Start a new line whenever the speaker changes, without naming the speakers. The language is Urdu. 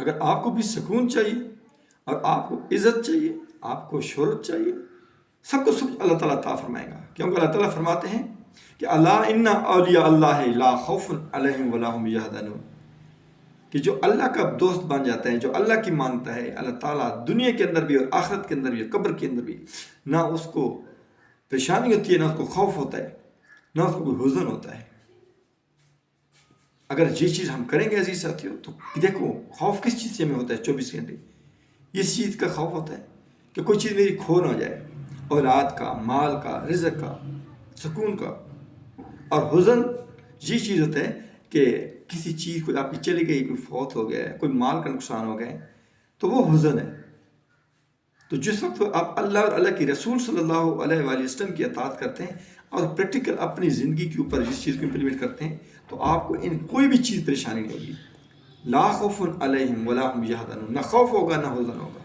اگر آپ کو بھی سکون چاہیے اور آپ کو عزت چاہیے، آپ کو شہرت چاہیے، سب کو سب اللہ تعالیٰ عطا فرمائے گا، کیونکہ اللہ تعالیٰ فرماتے ہیں کہ اللہ ان اولیاء اللہ لا خوف علیہم ولا هم یحزنون، کہ جو اللہ کا دوست بن جاتا ہے، جو اللہ کی مانتا ہے، اللہ تعالیٰ دنیا کے اندر بھی اور آخرت کے اندر بھی اور قبر کے اندر بھی نہ اس کو پریشانی ہوتی ہے، نہ اس کو خوف ہوتا ہے، نہ اس کو کوئی حزن ہوتا ہے۔ اگر یہ چیز ہم کریں گے عزیز ساتھیوں، تو دیکھو خوف کس چیز سے ہمیں ہوتا ہے 24 گھنٹے؟ اس چیز کا خوف ہوتا ہے کہ کوئی چیز میری کھو نہ جائے، اولاد کا، مال کا، رزق کا، سکون کا۔ اور حزن یہ چیز ہوتا ہے کہ کسی چیز کو آپ کی چلی گئی، کوئی فوت ہو گیا ہے، کوئی مال کا نقصان ہو گیا ہے، تو وہ حزن ہے۔ تو جس وقت آپ اللہ اور اللہ کی رسول صلی اللہ علیہ وآلہ وسلم کی اطاعت کرتے ہیں اور پریکٹیکل اپنی زندگی کے اوپر جس چیز کو امپلیمنٹ کرتے ہیں، تو آپ کو ان کوئی بھی چیز پریشانی نہیں ہوگی۔ لا خوف علیہم ولا هم یحزنون، نہ خوف ہوگا نہ حزن ہوگا۔